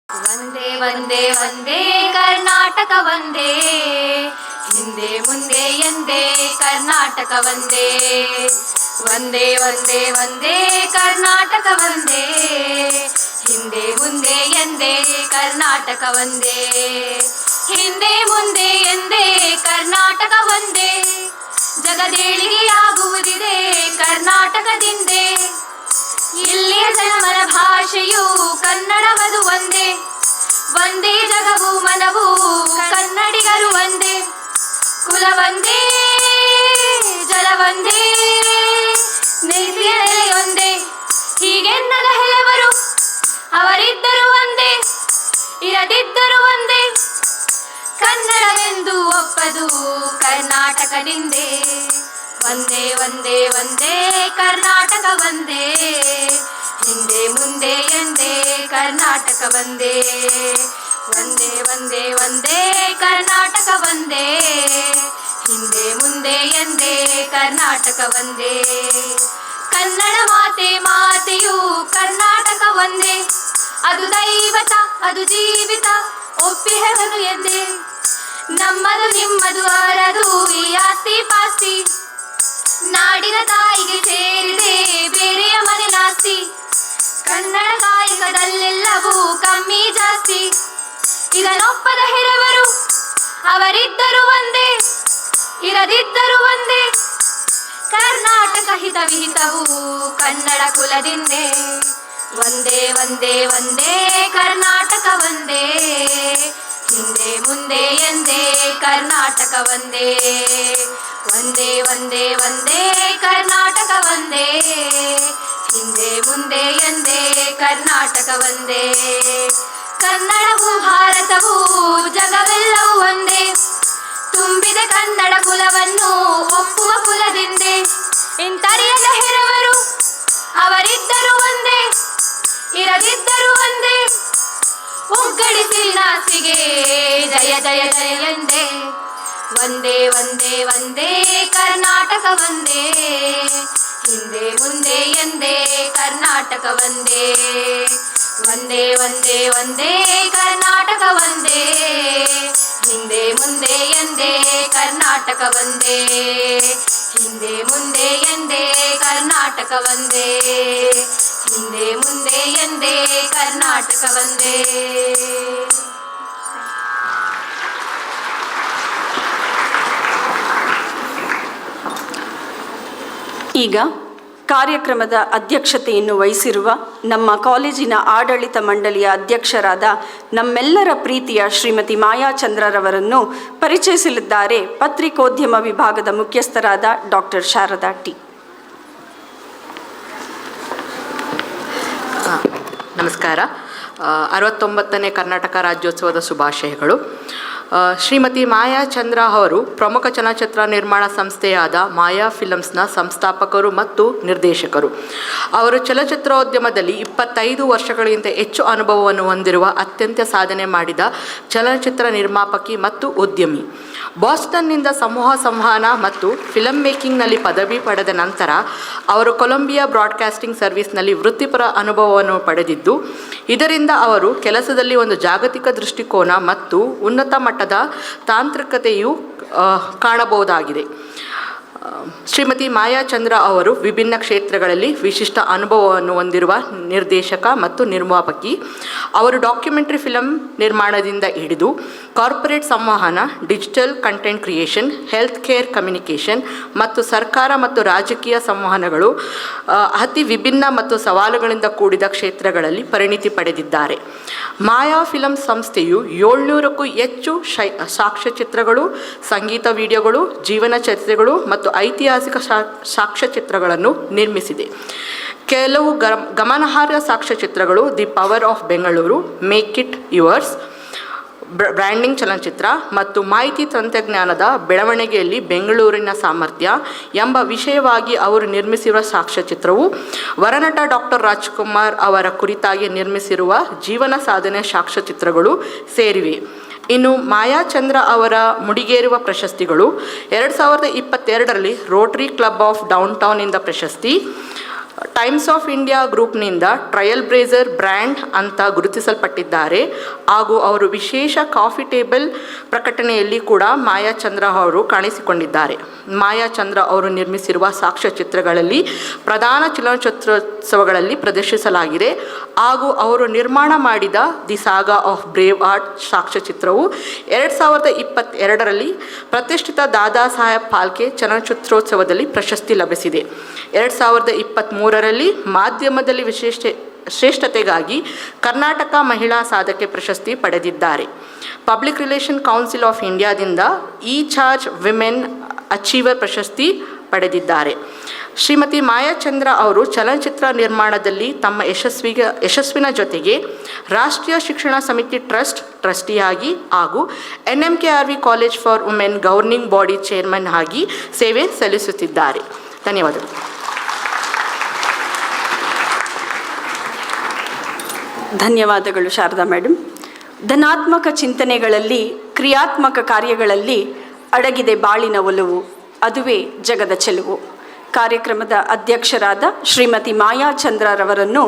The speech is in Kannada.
ವಂದೇ ವಂದೇ ವಂದೇ ಕರ್ನಾಟಕ ವಂದೇ, ಹಿಂದೆ ಮುಂದೆ ಎಂದೇ ಕರ್ನಾಟಕ ವಂದೇ. ವಂದೇ ವಂದೇ ವಂದೇ ಕರ್ನಾಟಕ ವಂದೇ, ಹಿಂದೆ ಮುಂದೆ ಎಂದೇ ಕರ್ನಾಟಕ ವಂದೇ. ಹಿಂದೆ ಮುಂದೆ ಎಂದೇ ಕರ್ನಾಟಕ ವಂದೇ, ಜಗದೇಳಿಗೆಯಾಗುವುದಿದೆ ಕರ್ನಾಟಕದಿಂದೇ. ಇಲ್ಲಿಯ ಜನಮನ ಭಾಷೆಯು ಕನ್ನಡವದು ಒಂದೇ, ಒಂದೇ ಜಗವು ಮನವು ಕನ್ನಡಿಗರು ಒಂದೇ. ಕುಲ ಒಂದೇ, ಜಲ ಒಂದೇ, ನೀತಿಯ ನೆಲೆಯೊಂದೇ, ಹೀಗೆನ್ನದ ಹೆಲವರು ಅವರಿದ್ದರು ಒಂದೇ, ಇರದಿದ್ದರು ಒಂದೇ. ಕನ್ನಡವೆಂದು ಒಪ್ಪದು ಕರ್ನಾಟಕದಿಂದೇ. ವಂದೇ ವಂದೇ ವಂದೇ ಕರ್ನಾಟಕ ವಂದೇ, ಹಿಂದೆ ಮುಂದೆ ಎಂದೇ ಕರ್ನಾಟಕ ವಂದೇ. ವಂದೇ ವಂದೇ ವಂದೇ ಕರ್ನಾಟಕ ವಂದೇ, ಹಿಂದೆ ಮುಂದೆ ಎಂದೇ ಕರ್ನಾಟಕ ವಂದೇ. ಕನ್ನಡ ಮಾತೆ ಮಾತೆಯು ಕರ್ನಾಟಕ ಒಂದೇ, ಅದು ದೈವತ ಅದು ಜೀವಿತ ಒಪ್ಪಿಹೆವನು ಎಂದೇ. ನಮ್ಮದು ನಿಮ್ಮದು ಅವರದು ಈ ಆಸ್ತಿ ಪಾಸ್ತಿ, ನಾಡಿನ ತಾಯಿಗೆ ಸೇರಿದೆ ಬೇರೆಯ ಮನೆ ನಾಸ್ತಿ. ಕನ್ನಡ ಕಾಯಕದಲ್ಲೆಲ್ಲವೂ ಕಮ್ಮಿ ಜಾಸ್ತಿ, ಇದನ್ನೊಪ್ಪದ ಹೆರವರು ಅವರಿದ್ದರು ಒಂದೇ, ಇರದಿದ್ದರು ಒಂದೇ. ಕರ್ನಾಟಕ ಹಿತವಿಹಿತವು ಕನ್ನಡ ಕುಲದಿಂದೇ. ವಂದೇ ವಂದೇ ವಂದೇ ಕರ್ನಾಟಕ ವಂದೇ, ಹಿಂದೆ ಮುಂದೆ ಎಂದೇ ಕರ್ನಾಟಕ ವಂದೇ. ವಂದೇ ವಂದೇ ವಂದೇ ಕರ್ನಾಟಕ ವಂದೇ, ಹಿಂದೆ ಮುಂದೆ ಎಂದೇ ಕರ್ನಾಟಕ ವಂದೇ. ಕನ್ನಡವು ಭಾರತವು ಜಗವೆಲ್ಲವೂ ಒಂದೇ, ತುಂಬಿದ ಕನ್ನಡ ಕುಲವನ್ನು ಒಪ್ಪುವ ಕುಲದಿಂದೇ. ಇಂತರಿಯದ ಹೆರವರು ಅವರಿದ್ದರು ಒಂದೇ, ಇರದಿದ್ದರು ಒಂದೇ. ಒಗ್ಗಡಿಸಿ ನಾಸಿಗೆ ಜಯ ಜಯ ಜಯ ಎಂದೇ. ವಂದೇ ವಂದೇ ವಂದೇ ಕರ್ನಾಟಕ ವಂದೇ, ಹಿಂದೆ ಮುಂದೆ ಎಂದೇ ಕರ್ನಾಟಕ ವಂದೇ. ವಂದೇ ವಂದೇ ವಂದೇ ಕರ್ನಾಟಕ ವಂದೇ, ಹಿಂದೆ ಮುಂದೆ ಎಂದೇ ಕರ್ನಾಟಕ ವಂದೇ. ಹಿಂದೆ ಮುಂದೆ ಎಂದೇ ಕರ್ನಾಟಕ ವಂದೇ, ಹಿಂದೆ ಮುಂದೆ ಎಂದೇ ಕರ್ನಾಟಕ ವಂದೇ. ಈಗ ಕಾರ್ಯಕ್ರಮದ ಅಧ್ಯಕ್ಷತೆಯನ್ನು ವಹಿಸಿರುವ ನಮ್ಮ ಕಾಲೇಜಿನ ಆಡಳಿತ ಮಂಡಳಿಯ ಅಧ್ಯಕ್ಷರಾದ ನಮ್ಮೆಲ್ಲರ ಪ್ರೀತಿಯ ಶ್ರೀಮತಿ ಮಾಯಾ ಚಂದ್ರರವರನ್ನು ಪರಿಚಯಿಸಲಿದ್ದಾರೆ ಪತ್ರಿಕೋದ್ಯಮ ವಿಭಾಗದ ಮುಖ್ಯಸ್ಥರಾದ ಡಾಕ್ಟರ್ ಶಾರದಾ ಟಿ. ನಮಸ್ಕಾರ. 69ನೇ ಕರ್ನಾಟಕ ರಾಜ್ಯೋತ್ಸವದ ಶುಭಾಶಯಗಳು. ಶ್ರೀಮತಿ ಮಾಯಾ ಚಂದ್ರ ಅವರು ಪ್ರಮುಖ ಚಲನಚಿತ್ರ ನಿರ್ಮಾಣ ಸಂಸ್ಥೆಯಾದ ಮಾಯಾ ಫಿಲಮ್ಸ್ನ ಸಂಸ್ಥಾಪಕರು ಮತ್ತು ನಿರ್ದೇಶಕರು. ಅವರು ಚಲನಚಿತ್ರೋದ್ಯಮದಲ್ಲಿ 25 ವರ್ಷಗಳಿಗಿಂತ ಹೆಚ್ಚು ಅನುಭವವನ್ನು ಹೊಂದಿರುವ ಅತ್ಯಂತ ಸಾಧನೆ ಮಾಡಿದ ಚಲನಚಿತ್ರ ನಿರ್ಮಾಪಕಿ ಮತ್ತು ಉದ್ಯಮಿ. ಬಾಸ್ಟನ್ನಿಂದ ಸಮೂಹ ಸಂವಹನ ಮತ್ತು ಫಿಲಮ್ ಮೇಕಿಂಗ್ನಲ್ಲಿ ಪದವಿ ಪಡೆದ ನಂತರ ಅವರು ಕೊಲಂಬಿಯಾ ಬ್ರಾಡ್ಕಾಸ್ಟಿಂಗ್ ಸರ್ವಿಸ್ನಲ್ಲಿ ವೃತ್ತಿಪರ ಅನುಭವವನ್ನು ಪಡೆದಿದ್ದು, ಇದರಿಂದ ಅವರು ಕೆಲಸದಲ್ಲಿ ಒಂದು ಜಾಗತಿಕ ದೃಷ್ಟಿಕೋನ ಮತ್ತು ಉನ್ನತ ಮಟ್ಟದ ತಾಂತ್ರಿಕತೆಯು ಕಾಣಬಹುದಾಗಿದೆ. ಶ್ರೀಮತಿ ಮಾಯಾ ಚಂದ್ರ ಅವರು ವಿಭಿನ್ನ ಕ್ಷೇತ್ರಗಳಲ್ಲಿ ವಿಶಿಷ್ಟ ಅನುಭವವನ್ನು ಹೊಂದಿರುವ ನಿರ್ದೇಶಕ ಮತ್ತು ನಿರ್ಮಾಪಕಿ. ಅವರು ಡಾಕ್ಯುಮೆಂಟರಿ ಫಿಲಮ್ ನಿರ್ಮಾಣದಿಂದ ಹಿಡಿದು ಕಾರ್ಪೊರೇಟ್ ಸಂವಹನ, digital content creation, health care communication ಮತ್ತು ಸರ್ಕಾರ ಮತ್ತು ರಾಜಕೀಯ ಸಂವಹನಗಳು ಅತಿ ವಿಭಿನ್ನ ಮತ್ತು ಸವಾಲುಗಳಿಂದ ಕೂಡಿದ ಕ್ಷೇತ್ರಗಳಲ್ಲಿ ಪರಿಣಿತಿ ಪಡೆದಿದ್ದಾರೆ. ಮಾಯಾ ಫಿಲಮ್ ಸಂಸ್ಥೆಯು 700ಕ್ಕೂ ಹೆಚ್ಚು ಸಾಕ್ಷ್ಯಚಿತ್ರಗಳು, ಸಂಗೀತ ವಿಡಿಯೋಗಳು, ಜೀವನ ಚರಿತ್ರೆಗಳು ಮತ್ತು ಐತಿಹಾಸಿಕ ಸಾಕ್ಷ್ಯಚಿತ್ರಗಳನ್ನು ನಿರ್ಮಿಸಿದೆ. ಕೆಲವು ಗಮನಾರ್ಹ ಸಾಕ್ಷ್ಯಚಿತ್ರಗಳು the power of Bengaluru, make it yours, branding ಚಲನಚಿತ್ರ ಮತ್ತು ಮಾಹಿತಿ ತಂತ್ರಜ್ಞಾನದ ಬೆಳವಣಿಗೆಯಲ್ಲಿ ಬೆಂಗಳೂರಿನ ಸಾಮರ್ಥ್ಯ ಎಂಬ ವಿಷಯವಾಗಿ ಅವರು ನಿರ್ಮಿಸಿರುವ ಸಾಕ್ಷ್ಯಚಿತ್ರವು ವರನಟ ಡಾಕ್ಟರ್ ರಾಜ್ಕುಮಾರ್ ಅವರ ಕುರಿತಾಗಿ ನಿರ್ಮಿಸಿರುವ ಜೀವನ ಸಾಧನೆ ಸಾಕ್ಷ್ಯಚಿತ್ರಗಳು ಸೇರಿವೆ. ಇನ್ನು ಮಾಯಾ ಚಂದ್ರ ಅವರ ಮುಡಿಗೇರುವ ಪ್ರಶಸ್ತಿಗಳು 2022ರಲ್ಲಿ ರೋಟರಿ ಕ್ಲಬ್ ಆಫ್ ಡೌನ್ ಟೌನಿಂದ ಪ್ರಶಸ್ತಿ, ಟೈಮ್ಸ್ ಆಫ್ ಇಂಡಿಯಾ ಗ್ರೂಪ್ನಿಂದ ಟ್ರಯಲ್ ಬ್ಲೇಜರ್ ಬ್ರ್ಯಾಂಡ್ ಅಂತ ಗುರುತಿಸಲ್ಪಟ್ಟಿದ್ದಾರೆ ಹಾಗೂ ಅವರು ವಿಶೇಷ ಕಾಫಿ ಟೇಬಲ್ ಪ್ರಕಟಣೆಯಲ್ಲಿ ಕೂಡ ಮಾಯಾ ಚಂದ್ರ ಅವರು ಕಾಣಿಸಿಕೊಂಡಿದ್ದಾರೆ. ಮಾಯಾ ಚಂದ್ರ ಅವರು ನಿರ್ಮಿಸಿರುವ ಸಾಕ್ಷ್ಯಚಿತ್ರಗಳಲ್ಲಿ ಪ್ರಧಾನ ಚಲನಚಿತ್ರೋತ್ಸವಗಳಲ್ಲಿ ಪ್ರದರ್ಶಿಸಲಾಗಿದೆ ಹಾಗೂ ಅವರು ನಿರ್ಮಾಣ ಮಾಡಿದ the saga of brave art ಸಾಕ್ಷ್ಯಚಿತ್ರವು 2022ರಲ್ಲಿ ಪ್ರತಿಷ್ಠಿತ ದಾದಾ ಸಾಹೇಬ್ ಫಾಲ್ಕೆ ಚಲನಚಿತ್ರೋತ್ಸವದಲ್ಲಿ ಪ್ರಶಸ್ತಿ ಲಭಿಸಿದೆ. 2023ರಲ್ಲಿ ಮಾಧ್ಯಮದಲ್ಲಿ ಶ್ರೇಷ್ಠತೆಗಾಗಿ ಕರ್ನಾಟಕ ಮಹಿಳಾ ಸಾಧಕೆ ಪ್ರಶಸ್ತಿ ಪಡೆದಿದ್ದಾರೆ. ಪಬ್ಲಿಕ್ ರಿಲೇಷನ್ ಕೌನ್ಸಿಲ್ ಆಫ್ ಇಂಡಿಯಾದಿಂದ ಇ ಚಾರ್ಜ್ ವಿಮೆನ್ ಅಚೀವರ್ ಪ್ರಶಸ್ತಿ ಪಡೆದಿದ್ದಾರೆ. ಶ್ರೀಮತಿ ಮಾಯಾ ಚಂದ್ರ ಅವರು ಚಲನಚಿತ್ರ ನಿರ್ಮಾಣದಲ್ಲಿ ತಮ್ಮ ಯಶಸ್ವಿನ ಜೊತೆಗೆ ರಾಷ್ಟ್ರೀಯ ಶಿಕ್ಷಣ ಸಮಿತಿ ಟ್ರಸ್ಟಿಯಾಗಿ ಹಾಗೂ NMKRV college for women governing body chairman ಆಗಿ ಸೇವೆ ಸಲ್ಲಿಸುತ್ತಿದ್ದಾರೆ. ಧನ್ಯವಾದಗಳು. ಧನ್ಯವಾದಗಳು ಶಾರದಾ ಮೇಡಮ್. ಧನಾತ್ಮಕ ಚಿಂತನೆಗಳಲ್ಲಿ, ಕ್ರಿಯಾತ್ಮಕ ಕಾರ್ಯಗಳಲ್ಲಿ ಅಡಗಿದೆ ಬಾಳಿನ ಒಲವು, ಅದುವೇ ಜಗದ ಚೆಲುವು. ಕಾರ್ಯಕ್ರಮದ ಅಧ್ಯಕ್ಷರಾದ ಶ್ರೀಮತಿ ಮಾಯಾ ಚಂದ್ರರವರನ್ನು